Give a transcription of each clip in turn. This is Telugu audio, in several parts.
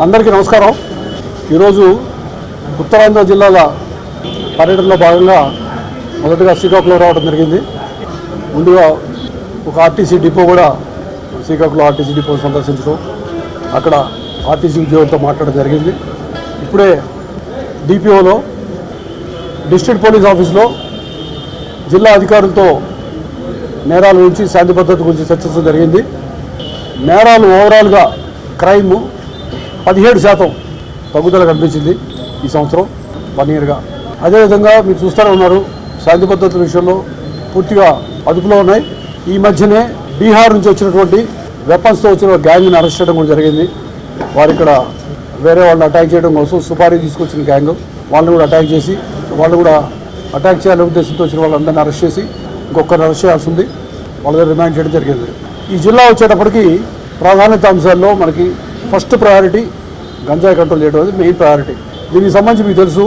అందరికీ నమస్కారం. ఈరోజు ఉత్తరాంధ్ర జిల్లాల పర్యటనలో భాగంగా మొదటగా శ్రీకాకుళం రావడం జరిగింది. ముందుగా ఒక ఆర్టీసీ డిపో కూడా శ్రీకాకుళం ఆర్టీసీ డిపో సందర్శించడం, అక్కడ ఆర్టీసీ ఉద్యోగులతో మాట్లాడడం జరిగింది. ఇప్పుడే డిపిఓలో డిస్ట్రిక్ట్ పోలీస్ ఆఫీస్లో జిల్లా అధికారులతో నేరాల గురించి శాంతి భద్రత గురించి చర్చించడం జరిగింది. నేరాలు ఓవరాల్గా క్రైమ్ 17% తగ్గుదల కనిపించింది ఈ సంవత్సరం 1 ఇయర్గా. అదేవిధంగా మీరు చూస్తూనే ఉన్నారు, శాంతి భద్రతల విషయంలో పూర్తిగా అదుపులో ఉన్నాయి. ఈ మధ్యనే బీహార్ నుంచి వచ్చినటువంటి వెపన్స్తో వచ్చిన గ్యాంగ్ని అరెస్ట్ చేయడం కూడా జరిగింది. వారు ఇక్కడ వేరే వాళ్ళని అటాక్ చేయడం కోసం సుపారీ తీసుకొచ్చిన గ్యాంగ్, వాళ్ళని కూడా అటాక్ చేసి వాళ్ళు కూడా అటాక్ చేయాలనే ఉద్దేశంతో వచ్చిన వాళ్ళందరినీ అరెస్ట్ చేసి ఇంకొకరిని అరెస్ట్ చేయాల్సి ఉంది. వాళ్ళ దగ్గర రిమాండ్ చేయడం జరిగింది. ఈ జిల్లా వచ్చేటప్పటికి ప్రాధాన్యత అంశాల్లో మనకి ఫస్ట్ ప్రయారిటీ గంజాయి కంట్రోల్ చేయడం అనేది మెయిన్ ప్రయారిటీ. దీనికి సంబంధించి మీకు తెలుసు,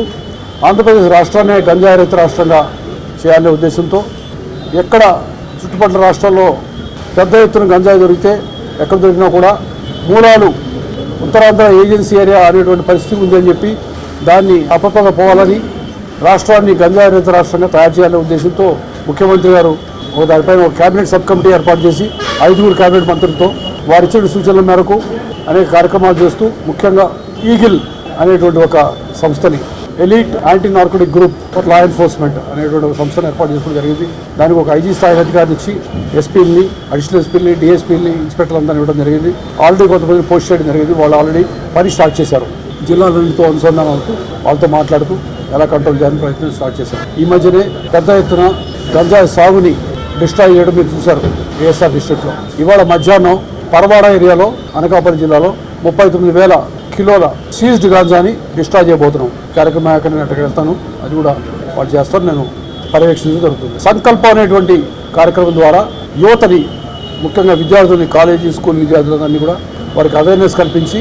ఆంధ్రప్రదేశ్ రాష్ట్రాన్ని గంజాయి రహిత రాష్ట్రంగా చేయాలనే ఉద్దేశంతో ఎక్కడ చుట్టుపక్కల రాష్ట్రాల్లో పెద్ద ఎత్తున గంజాయి దొరికితే ఎక్కడ దొరికినా కూడా మూలాలు ఉత్తరాంధ్ర ఏజెన్సీ ఏరియా అనేటువంటి పరిస్థితి ఉందని చెప్పి దాన్ని అపపగా పోవాలని, రాష్ట్రాన్ని గంజాయి రహిత రాష్ట్రంగా తయారు చేయాలనే ఉద్దేశంతో ముఖ్యమంత్రి గారు దానిపైన ఒక క్యాబినెట్ సబ్ కమిటీ ఏర్పాటు చేసి 5 క్యాబినెట్ మంత్రులతో వారు ఇచ్చిన సూచనల మేరకు అనేక కార్యక్రమాలు చేస్తూ ముఖ్యంగా ఈగిల్ అనేటువంటి ఒక సంస్థని, elite anti narcotic group for law enforcement అనేటువంటి ఒక సంస్థను ఏర్పాటు చేసుకోవడం జరిగింది. దానికి ఒక ఐజీ స్థాయి అధికారిని ఇచ్చి ఎస్పీలని, అడిషనల్ ఎస్పీలని, డిఎస్పీలని, ఇన్స్పెక్టర్లందరినీ ఇవ్వడం జరిగింది. ఆల్రెడీ కొంతమంది పోస్ట్ చేయడం జరిగింది. వాళ్ళు ఆల్రెడీ పని స్టార్ట్ చేశారు. జిల్లాలతో అనుసంధానం అవుతూ వాళ్ళతో మాట్లాడుతూ ఎలా కంట్రోల్ చేయాలని ప్రయత్నం స్టార్ట్ చేశారు. ఈ మధ్యనే పెద్ద ఎత్తున గంజాయి సాగుని డిస్ట్రాయ్ చేయడం మీరు చూశారు ఏఎస్ఆర్ డిస్ట్రిక్ట్లో. ఇవాళ మధ్యాహ్నం పరవాడ ఏరియాలో అనకాపల్లి జిల్లాలో 39,000 కిలోల సీజ్డ్ గాంజాని డిస్ట్రాయ్ చేయబోతున్నాం. కార్యక్రమం అక్కడికి వెళ్తాను, అది కూడా వాళ్ళు చేస్తారు, నేను పర్యవేక్షించడం జరుగుతుంది. సంకల్పం అనేటువంటి కార్యక్రమం ద్వారా యువతని, ముఖ్యంగా విద్యార్థులని, కాలేజీ స్కూల్ విద్యార్థులందరినీ కూడా వారికి అవేర్నెస్ కల్పించి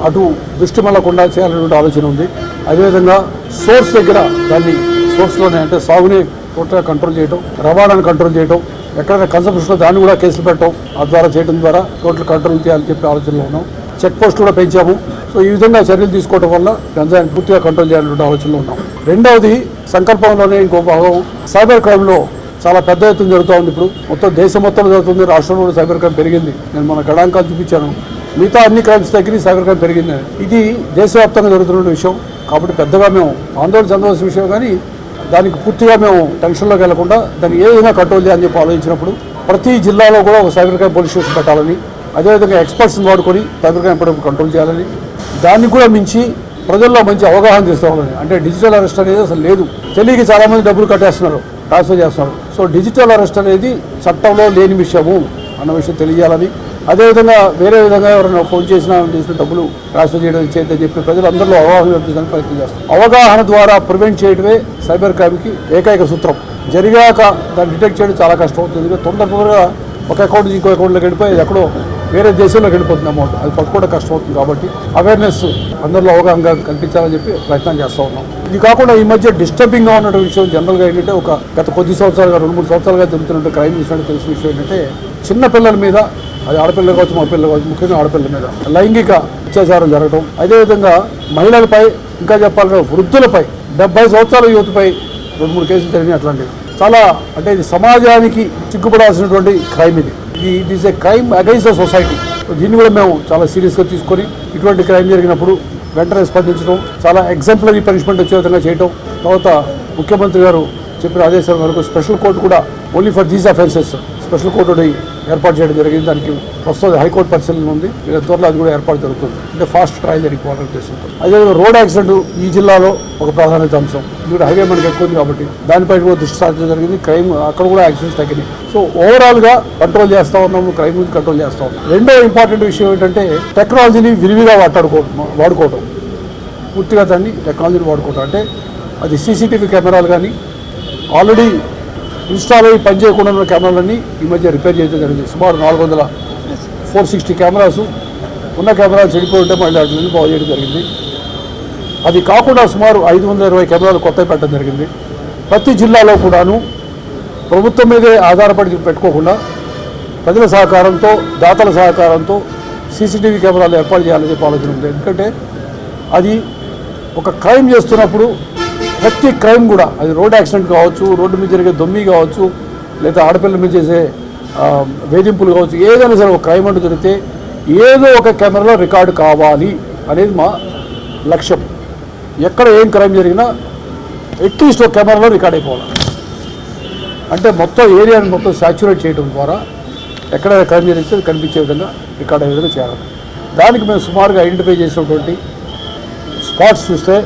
అటు దృష్టి మళ్ళకుండా చేయాలనేటువంటి ఆలోచన ఉంది. అదేవిధంగా సోర్స్ దగ్గర దాన్ని సోర్స్లోనే అంటే సాగుని టోటల్గా కంట్రోల్ చేయడం, రవాణాను కంట్రోల్ చేయడం, ఎక్కడైనా కన్సంప్షన్లో దాన్ని కూడా కేసులు పెట్టడం, ఆ ద్వారా చేయడం ద్వారా టోటల్ కంట్రోల్ చేయాలని చెప్పి ఆలోచనలో ఉన్నాం. చెక్ పోస్ట్ కూడా పెంచాము. సో ఈ విధంగా చర్యలు తీసుకోవడం వల్ల గంజాయిని పూర్తిగా కంట్రోల్ చేయాలనే ఆలోచనలో ఉన్నాం. రెండవది, సంకల్పంలోనే ఇంకో భాగం సైబర్ క్రైమ్లో చాలా పెద్ద ఎత్తున జరుగుతూ ఉంది. ఇప్పుడు మొత్తం దేశం మొత్తం జరుగుతుంది, రాష్ట్రంలో కూడా సైబర్ క్రైమ్ పెరిగింది. నేను మన గణాంకాలు చూపించాను, మిగతా అన్ని క్రైమ్స్ దగ్గర సైబర్ క్రైమ్ పెరిగింది. ఇది దేశవ్యాప్తంగా జరుగుతున్న విషయం కాబట్టి పెద్దగా మేము ఆందోళన చెందవలసిన విషయం, కానీ దానికి పూర్తిగా మేము టెన్షన్లోకి వెళ్లకుండా దాన్ని ఏ విధంగా కంట్రోల్ చేయాలని చెప్పి ఆలోచించినప్పుడు ప్రతి జిల్లాలో కూడా ఒక సైబర్ క్రైమ్ పోలీస్ స్టేషన్ పెట్టాలని, అదేవిధంగా ఎక్స్పర్ట్స్ని వాడుకొని సైబర్ క్రైమ్ ఎప్పటికప్పుడు కంట్రోల్ చేయాలని, దాన్ని కూడా మించి ప్రజల్లో మంచి అవగాహన తీసుకోవాలని. అంటే డిజిటల్ అరెస్ట్ అనేది అసలు లేదు, తెలియక చాలామంది డబ్బులు కట్టేస్తున్నారు, ట్రాన్స్ఫర్ చేస్తున్నారు. సో డిజిటల్ అరెస్ట్ అనేది చట్టంలో లేని విషయము అన్న విషయం తెలియజేయాలని, అదేవిధంగా వేరే విధంగా ఎవరైనా ఫోన్ చేసిన డబ్బులు ట్రాన్స్ఫర్ చేయడం చేయొద్దని చెప్పి ప్రజలందరిలో అవగాహన కల్పించడానికి ప్రయత్నం చేస్తాం. అవగాహన ద్వారా ప్రివెంట్ చేయడమే సైబర్ క్రైమ్కి ఏకైక సూత్రం. జరిగాక దాన్ని డిటెక్ట్ చేయడం చాలా కష్టం అవుతుంది. తొందరగా ఒక అకౌంట్ నుంచి ఇంకో అకౌంట్లోకి వెళ్ళిపోయి ఎక్కడో వేరే దేశంలోకి వెళ్ళిపోతుంది అమౌంట్, అది పట్టుకోవడం కష్టం అవుతుంది. కాబట్టి అవేర్నెస్ అందరిలో అవగాహన కల్పించాలని చెప్పి ప్రయత్నం చేస్తూ ఉన్నాం. ఇది కాకుండా ఈ మధ్య డిస్టర్బింగ్గా ఉన్న విషయం జనరల్గా ఏంటంటే, ఒక గత కొద్ది సంవత్సరాలుగా 2-3 సంవత్సరాలుగా జరుగుతున్న క్రైమ్ చూసినట్టు తెలిసిన విషయం ఏంటంటే, చిన్న పిల్లల మీద, అది ఆడపిల్లలు కావచ్చు మగపిల్లలు కావచ్చు, ముఖ్యంగా ఆడపిల్లల మీద లైంగిక అత్యాచారం జరగడం, అదేవిధంగా మహిళలపై, ఇంకా చెప్పాలంటే వృద్ధులపై, 70 సంవత్సరాల యువతపై 2-3 కేసులు జరిగినాయి. అట్లాంటివి చాలా, అంటే ఇది సమాజానికి చిక్కుపడాల్సినటువంటి crime. It is a crime against the society. దీన్ని కూడా మేము చాలా సీరియస్గా తీసుకొని ఇటువంటి క్రైమ్ జరిగినప్పుడు వెంటనే స్పందించడం, చాలా ఎగ్జాంపులరీ పనిష్మెంట్ వచ్చే విధంగా చేయడం. తర్వాత ముఖ్యమంత్రి గారు చెప్పిన ఆదేశాల మేరకు స్పెషల్ కోర్టు కూడా only for these offences special court ఏర్పాటు చేయడం జరిగింది. దానికి ప్రస్తుతం హైకోర్టు పరిశీలన ఉంది, త్వరలో అది కూడా ఏర్పాటు జరుగుతుంది. అంటే ఫాస్ట్ ట్రయల్ జరిగిపోవాలని ఉద్దేశంతో. అదేవిధంగా రోడ్ యాక్సిడెంట్ ఈ జిల్లాలో ఒక ప్రాధాన్యత అంశం. ఇది హైవే మనకి ఎక్కువ ఉంది కాబట్టి దానిపై కూడా దృష్టి సారించడం జరిగింది. క్రైమ్ అక్కడ కూడా యాక్సిడెంట్స్ తగ్గినాయి. సో ఓవరాల్గా కంట్రోల్ చేస్తూ ఉన్నాము, క్రైమ్ నుంచి కంట్రోల్ చేస్తూ ఉన్నాం. రెండో ఇంపార్టెంట్ విషయం ఏంటంటే, టెక్నాలజీని విరివిగా వాడుకోవటం, పూర్తిగా దాన్ని టెక్నాలజీని వాడుకోవటం. అంటే అది సీసీటీవీ కెమెరాలు కానీ, ఆల్రెడీ ఇన్స్టాల్ అయ్యి పనిచేయకుండా ఉన్న కెమెరాలన్నీ ఈ మధ్య రిపేర్ చేయడం జరిగింది. సుమారు 460 కెమెరాస్ ఉన్న కెమెరాలు చెడిపోయి ఉంటే మళ్ళీ వాటిని బాగు చేయడం జరిగింది. అది కాకుండా సుమారు 520 కెమెరాలు కొత్తవి పెట్టడం జరిగింది. ప్రతి జిల్లాలో కూడాను ప్రభుత్వం మీదే ఆధారపడి పెట్టుకోకుండా ప్రజల సహకారంతో, దాతల సహకారంతో సీసీటీవీ కెమెరాలు ఏర్పాటు చేయాలని చెప్పి ఆలోచన ఉంది. ఎందుకంటే అది ఒక క్రైమ్ చేస్తున్నప్పుడు ప్రతి క్రైమ్ కూడా, అది రోడ్ యాక్సిడెంట్ కావచ్చు, రోడ్డు మీద జరిగే దొమ్మి కావచ్చు, లేదా ఆడపిల్లల మీద చేసే వేధింపులు కావచ్చు, ఏదైనా సరే ఒక క్రైమ్ అంటూ జరిగితే ఏదో ఒక కెమెరాలో రికార్డు కావాలి అనేది మా లక్ష్యం. ఎక్కడ ఏం క్రైమ్ జరిగినా అట్లీస్ట్ ఒక కెమెరాలో రికార్డ్ అయిపోవాలి. అంటే మొత్తం ఏరియాని మొత్తం సాచ్యురేట్ చేయడం ద్వారా ఎక్కడ క్రైమ్ జరిగితే కనిపించే విధంగా రికార్డ్ అయ్యే విధంగా చేయాలి. దానికి మేము సుమారుగా ఐడెంటిఫై చేసినటువంటి స్పాట్స్ చూస్తే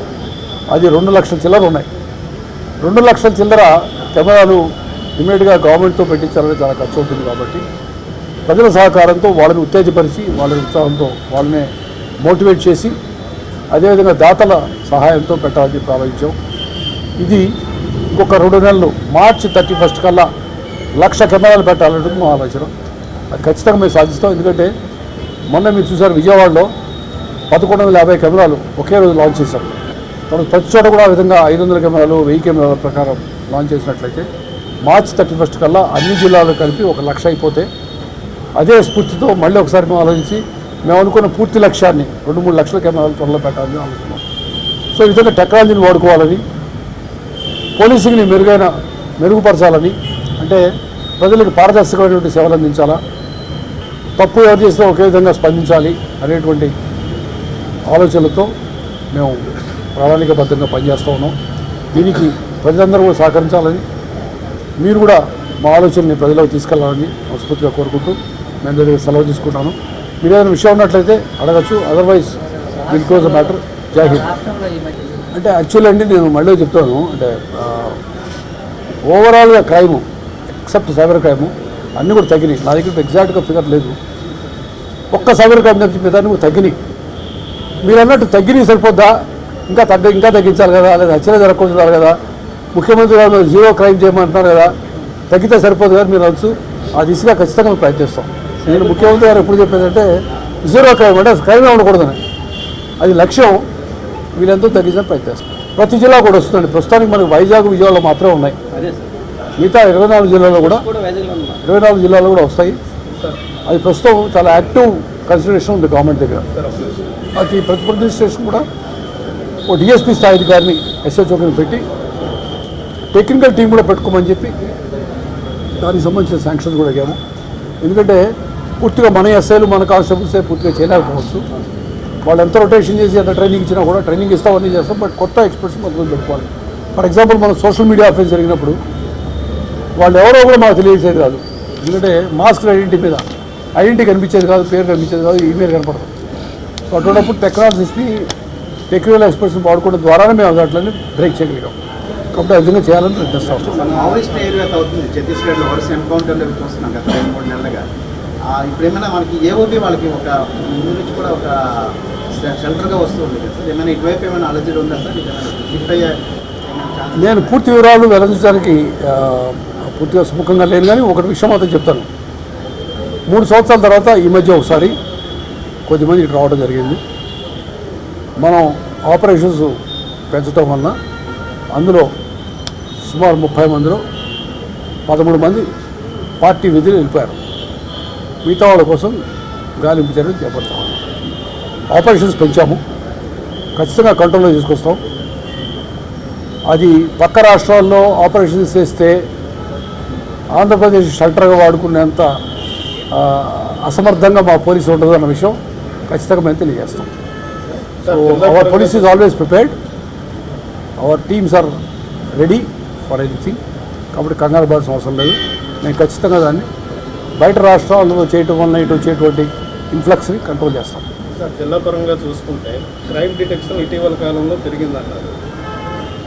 అది 2 లక్షల చిల్లర ఉన్నాయి. 2 లక్షల చిల్లర కెమెరాలు ఇమీడియట్గా గవర్నమెంట్తో పెట్టించాలని చాలా ఖర్చు అవుతుంది. కాబట్టి ప్రజల సహకారంతో వాళ్ళని ఉత్తేజపరిచి, వాళ్ళ ఉత్సాహంతో వాళ్ళని మోటివేట్ చేసి, అదేవిధంగా దాతల సహాయంతో పెట్టాలని ప్రారంభించాం. ఇది ఇంకొక 2 నెలలు మార్చి 31 కల్లా 1,00,000 కెమెరాలు పెట్టాలంటే మా ఆలోచన. అది ఖచ్చితంగా మేము సాధిస్తాం. ఎందుకంటే మొన్న మీరు చూసారు, విజయవాడలో 1150 కెమెరాలు ఒకే రోజు లాంచ్ చేశాం. తర్వాత ప్రతి చోట కూడా ఆ విధంగా 500 కెమెరాలు 1000 కెమెరాల ప్రకారం లాంచ్ చేసినట్లయితే మార్చి 31 కల్లా అన్ని జిల్లాలు కలిపి 1,00,000 అయిపోతే, అదే స్ఫూర్తితో మళ్ళీ ఒకసారి మేము ఆలోచించి మేము అనుకున్న పూర్తి లక్ష్యాన్ని 2-3 లక్షల కెమెరాలు త్వరలో పెట్టాలని అనుకున్నాం. సో ఈ విధంగా టెక్నాలజీని వాడుకోవాలని, పోలీసింగ్ని మెరుగుపరచాలని, అంటే ప్రజలకు పారదర్శకమైనటువంటి సేవలు అందించాలా, తప్పు ఎవరు చేసినా ఒకే విధంగా స్పందించాలి అనేటువంటి ఆలోచనలతో మేము ప్రణాళికబద్ధంగా పనిచేస్తూ ఉన్నాం. దీనికి ప్రజలందరూ కూడా సహకరించాలని, మీరు కూడా మా ఆలోచనని ప్రజలకు తీసుకెళ్లాలని మనస్ఫూర్తిగా కోరుకుంటూ నేను దగ్గర సెలవు తీసుకుంటాను. మీరు ఏదైనా విషయం ఉన్నట్లయితే అడగచ్చు, otherwise will close the matter. జై హింద్. అంటే యాక్చువల్లీ అండి నేను మళ్ళీ చెప్తాను, అంటే ఓవరాల్గా క్రైము ఎక్సెప్ట్ సైబర్ క్రైము అన్నీ కూడా తగ్గినాయి. నా దగ్గర ఎగ్జాక్ట్గా ఫిగర్ లేదు. ఒక్క సైబర్ క్రైమ్ తగ్గి దాన్ని కూడా తగ్గినాయి. మీరు అన్నట్టు తగ్గినాయి సరిపోద్దా? ఇంకా తగ్గించాలి కదా, లేదా హత్యలు జరగకూడదు కదా, ముఖ్యమంత్రి గారు 0 క్రైమ్ చేయమంటున్నారు కదా, తగ్గితే సరిపోదు కదా మీరు అనొచ్చు. ఆ దిశగా ఖచ్చితంగా ప్రయత్నిస్తాం. నేను ముఖ్యమంత్రి గారు ఎప్పుడు చెప్పేదంటే 0 క్రైమ్ అంటే క్రైమే ఉండకూడదని, అది లక్ష్యం. వీళ్ళంతా తగ్గించడానికి ప్రయత్నిస్తాం. ప్రతి జిల్లా కూడా వస్తుందండి. ప్రస్తుతానికి మనకు వైజాగ్, విజయవాడలో మాత్రమే ఉన్నాయి. మిగతా 24 జిల్లాలో కూడా వస్తాయి. అది ప్రస్తుతం చాలా యాక్టివ్ కన్సిడరేషన్ ఉంది గవర్నమెంట్ దగ్గర. అది ప్రతి పోలీస్ స్టేషన్ కూడా ఓ డిఎస్పీ స్థాయి అధికారిని, ఎస్హెచ్ఓని పెట్టి టెక్నికల్ టీం కూడా పెట్టుకోమని చెప్పి దానికి సంబంధించిన శాంక్షన్స్ కూడా అయ్యాము. ఎందుకంటే పూర్తిగా మన ఎస్ఐలు, మన కానిస్టేబుల్సే పూర్తిగా చేయలేకపోవచ్చు. వాళ్ళు ఎంత రొటేషన్ చేసి ఎంత ట్రైనింగ్ ఇచ్చినా కూడా, ట్రైనింగ్ ఇస్తామని చేస్తాం, బట్ కొత్త ఎక్స్పర్ట్స్ మొత్తం పెట్టుకోవాలి. ఫర్ ఎగ్జాంపుల్ మనం సోషల్ మీడియా అఫెన్స్ జరిగినప్పుడు వాళ్ళు ఎవరో కూడా మాకు తెలియచేది కాదు. ఎందుకంటే మాస్క్ ఐడెంటిటీ కనిపించేది కాదు, పేరు కనిపించేది కాదు, ఈమెయిల్ కనపడదు. సో అటువంటిప్పుడు టెక్నికల్ ఎక్స్పర్ట్స్ని వాడుకోవడం ద్వారానే మేము వాటిని బ్రేక్ చేయగలిగాం. కాబట్టి ఆ విధంగా చేయాలని ప్రయత్నిస్తాం. ఛత్తీస్గఢ్లో వరుస ఎన్కౌంటర్లు చూస్తున్నాం గత 2-3 నెలలుగా. ఇప్పుడు ఏమైనా మనకి ఏఓబి వాళ్ళకి ఒక ముందు నుంచి కూడా ఒక షెల్టర్గా వస్తుంది కదా సార్, ఏమైనా ఇటువైపు ఏమైనా ఆలోచన ఉందా సార్? షిఫ్ట్ అయ్యే నేను పూర్తి వివరాలు వెల్లడించడానికి పూర్తిగా సుముఖంగా లేను, కానీ ఒకటి విషయం మాత్రం చెప్తాను. 3 సంవత్సరాల తర్వాత ఈ మధ్య ఒకసారి కొద్దిమంది ఇటు రావడం జరిగింది. మనం ఆపరేషన్స్ పెంచడం వలన అందులో సుమారు 30 మందిలో 13 మంది పార్టీ విధులు వెళ్ళిపోయారు. మిగతా వాళ్ళ కోసం గాలింపు చర్యలు చేపడతాం. ఆపరేషన్స్ పెంచాము, ఖచ్చితంగా కంట్రోల్లో తీసుకొస్తాం. అది పక్క రాష్ట్రాల్లో ఆపరేషన్స్ చేస్తే ఆంధ్రప్రదేశ్ షెల్టర్గా వాడుకునేంత అసమర్థంగా మా పోలీసు ఉండదు అన్న విషయం ఖచ్చితంగా మేము తెలియజేస్తాం. So our police is always prepared, our teams are ready for anything. కాబట్టి కంగారు పడాల్సిన అవసరం లేదు. మేము ఖచ్చితంగా దాన్ని బయట రాష్ట్రాల్లో చేయటం వల్ల ఇటు వచ్చేటువంటి ఇన్ఫ్లక్స్ని కంట్రోల్ చేస్తాం. సార్, జిల్లా పరంగా చూసుకుంటే క్రైమ్ డిటెక్షన్ ఇటీవల కాలంలో పెరిగిందన్నారు,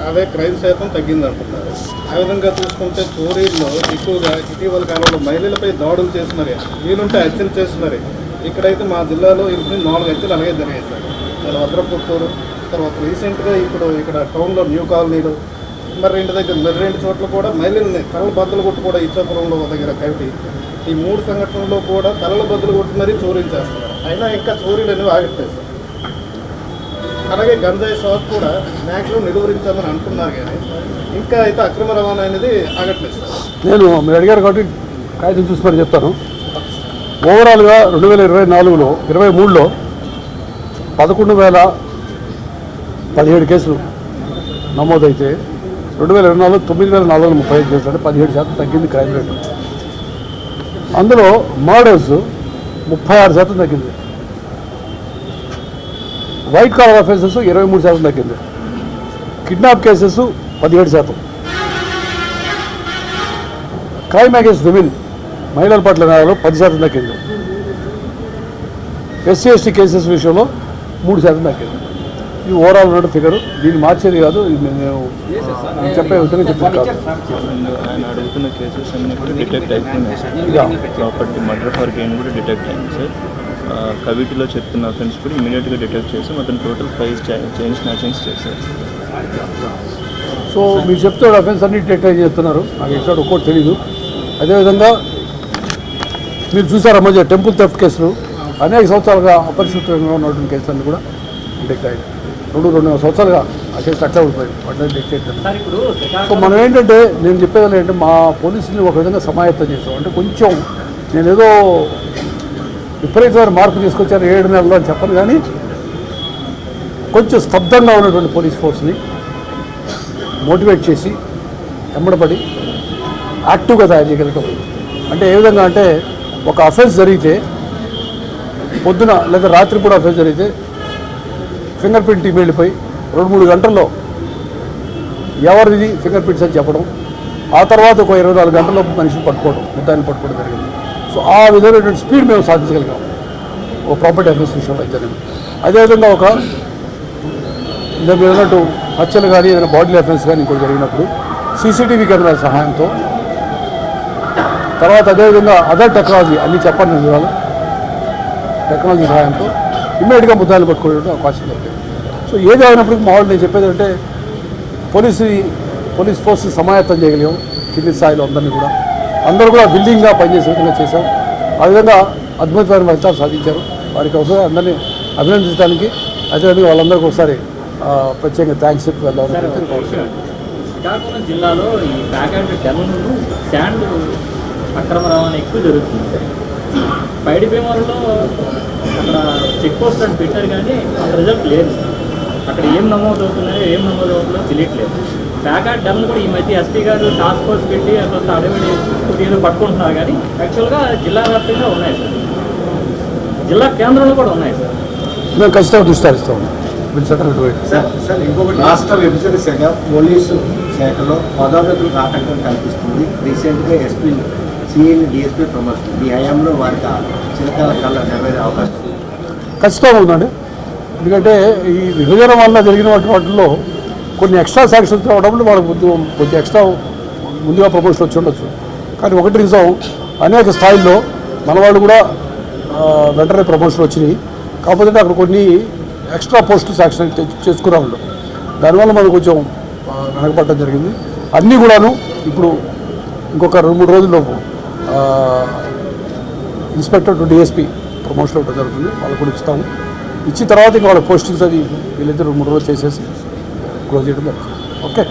అదే క్రైమ్ శాతం తగ్గిందంటున్నారు. ఆ విధంగా చూసుకుంటే చోరీల్లో ఎక్కువగా ఇటీవల కాలంలో మహిళలపై దాడులు చేస్తున్నారు, వీలుంటే హత్యలు చేస్తున్నారు. ఇక్కడైతే మా జిల్లాలో ఇప్పుడు 4 హత్యలు అలాగే జరిగాయి సార్. భద్రపుత్తూరు, తర్వాత రీసెంట్గా ఇప్పుడు ఇక్కడ టౌన్లో న్యూ కాలనీలో, మరి 2 చోట్ల కూడా మహిళల్ని తలల బద్దలు కొట్టు కూడా ఇచ్చాపురంలో దగ్గర కవిటి. ఈ 3 సంఘటనల్లో కూడా తలల బద్దలు కొట్టి మరీ చోరీలు చేస్తున్నారు. అయినా ఇంకా చోరీలు అనేవి ఆగట్లేదు సార్. అలాగే గంజాయి సాగు కూడా మ్యాక్సిమం నిలువరించామని అంటున్నారు, కానీ ఇంకా అయితే అక్రమ రవాణా అనేది ఆగట్లేదు సార్. నేను మీరు అడిగారు కాబట్టి కాగితం చూసి మరి చెప్తాను. ఓవరాల్గా 2024లో 23లో 11,017 కేసులు నమోదైతే 2024లో 9,435 కేసులు, అంటే 17% తగ్గింది క్రైమ్ రేటు. అందులో మర్డర్స్ 36% తగ్గింది, వైట్ కాలర్ అఫెన్సెస్ 23% తగ్గింది, kidnap cases 17%, crime against women మహిళల పట్ల నేరాలు 10% తగ్గింది, SC/ST కేసెస్ విషయంలో 3% తగ్గింది. ఇది ఓవరాల్ ఉన్న ఫిగర్. దీన్ని మార్చేది కాదు, ఇది మేము చెప్పే విధంగా చెప్పింది కాదు. ఆయన అడుగుతున్న కేసెస్ అన్నీ కూడా డిటెక్ట్ అయిపోయినాయి sir. Property murder for gain కూడా డిటెక్ట్ అయింది సార్. కవిటిలో చెప్తున్న అఫెన్స్ కూడా ఇమీడియట్గా డిటెక్ట్ చేసి మొత్తం టోటల్ 5 చైన్ స్నాచింగ్స్ చేశారు. సో మీరు చెప్తే అఫెన్స్ అన్ని డిటెక్ట్ అయ్యి చెప్తున్నారు, నాకు ఎక్కడ ఒక్కటి తెలీదు. అదేవిధంగా మీరు చూసారా మధ్య టెంపుల్ థెఫ్ట్ కేసులు అనేక సంవత్సరాలుగా అపరిశుభ్రంగా ఉన్నటువంటి కేసులన్నీ కూడా డిటెక్ట్ అయ్యాయి. 2-2.5 సంవత్సరాలుగా ఆ కేసు అట్లా ఉండిపోయింది, వాటిని డిటెక్ట్ అయ్యింది. సో మనం ఏంటంటే నేను చెప్పేది ఏంటంటే మా పోలీసుని ఒక విధంగా సమాయత్తం చేసాం. అంటే కొంచెం నేనేదో విపరీతమైన మార్పు తీసుకొచ్చాను 7 నెలల్లో అని చెప్పను, కానీ కొంచెం స్తబ్దంగా ఉన్నటువంటి పోలీస్ ఫోర్స్ని మోటివేట్ చేసి ఎమ్మడబడి యాక్టివ్గా తయారు చేయగలగటం. అంటే ఏ విధంగా అంటే ఒక అఫెన్స్ జరిగితే పొద్దున లేదా రాత్రి కూడా అఫెన్స్ జరిగితే ఫింగర్ ప్రింట్ టీమ్ వెళ్ళిపోయి 2-3 గంటల్లో ఎవరిది ఫింగర్ ప్రింట్స్ అని చెప్పడం, ఆ తర్వాత ఒక 24 గంటల్లో మనిషిని పట్టుకోవడం, ముద్దాయిని పట్టుకోవడం జరిగింది. సో ఆ విధమైనటువంటి స్పీడ్ మేము సాధించగలిగాం ఒక ప్రాపర్టీ అఫెన్స్ విషయంలో అయితే. అదేవిధంగా ఒక ఇంత మీరు అన్నట్టు హత్యలు కానీ ఏదైనా బాడీ అఫెన్స్ కానీ ఇంకోటి జరిగినప్పుడు CCTV కెమెరాల సహాయంతో, తర్వాత అదేవిధంగా అదర్ టెక్నాలజీ అన్నీ చెప్పండి వివరాలు, టెక్నాలజీ సహాయంతో ఇమ్మీడియట్గా ముద్దాయిలు పట్టుకోవడానికి అవకాశం దొరికింది. సో ఏది అయినప్పటికీ మామూలు నేను చెప్పేది అంటే పోలీస్ ఫోర్స్ సమాయత్తం చేయగలిగాం కింది స్థాయిలో అందరూ కూడా విల్లింగ్గా పనిచేసే విధంగా చేశాం. ఆ విధంగా అద్భుతమైన ఫలితాలు సాధించారు. వారికి ఒకసారి అందరినీ అభినందించడానికి, అదేవిధంగా వాళ్ళందరికీ ఒకసారి ప్రత్యేకంగా థ్యాంక్స్ చెప్పి వెళ్దామని. శ్రీకాకుళం జిల్లాలో ఈ ప్యాకెట్ డెమను శాండ్ అక్రమ రవాణా ఎక్కువ జరుగుతుంది. పైడి భీమవరంలో అక్కడ చెక్ పోస్ట్ అని పెట్టారు, కానీ అంత రిజల్ట్ లేదు. అక్కడ ఏం నమోదు అవుతున్నాయో తెలియట్లేదు. ప్యాకెట్ డెమను కూడా ఈ మధ్య ఎస్పీ గారు టాస్క్ ఫోర్స్ పెట్టి అసలు అడవిడి ఏదో పట్టుకుంటున్నారు, కానీ యాక్చువల్గా జిల్లా వ్యాప్తంగా ఉన్నాయి సార్, జిల్లా కేంద్రంలో కూడా ఉన్నాయి సార్. మేము ఖచ్చితంగా దృష్టి సార్ ఇంకొకటి రాష్ట్ర విభజన శాఖ పోలీసు శాఖలో పదోన్నతులకు ఆటంకం కల్పిస్తుంది. రీసెంట్గా ఎస్పీ సిఐని DSP ప్రమోషన్ ఈ హయాంలో వారికి చిరకాల కళ్ళ నెరవేరే అవకాశం ఖచ్చితంగా ఉందండి. ఎందుకంటే ఈ విభజన వల్ల జరిగిన వాటిలో కొన్ని ఎక్స్ట్రా శాంక్షన్స్ రావడంలో వాళ్ళకి కొంచెం ఎక్స్ట్రా ముందుగా ప్రమోషన్ వచ్చి ఉండొచ్చు. కానీ ఒకటి నిజం, అనేక స్థాయిల్లో మన వాళ్ళు కూడా వెంటనే ప్రమోషన్ వచ్చినాయి. కాకపోతే అక్కడ కొన్ని ఎక్స్ట్రా పోస్టులు శాంక్షన్ చేసుకునే వాళ్ళు, దానివల్ల మనం కొంచెం వెనకపడటం జరిగింది. అన్నీ కూడాను ఇప్పుడు ఇంకొక 2-3 రోజుల్లోపు ఇన్స్పెక్టర్ టు DSP ప్రమోషన్ అవ్వడం జరుగుతుంది. వాళ్ళకు కూడా ఇస్తాము. ఇచ్చిన తర్వాత ఇంకా వాళ్ళ పోస్టింగ్స్ అది వీళ్ళైతే 2-3 రోజులు చేసేసి క్లోజ్ చేయడం జరుగుతుంది. ఓకే.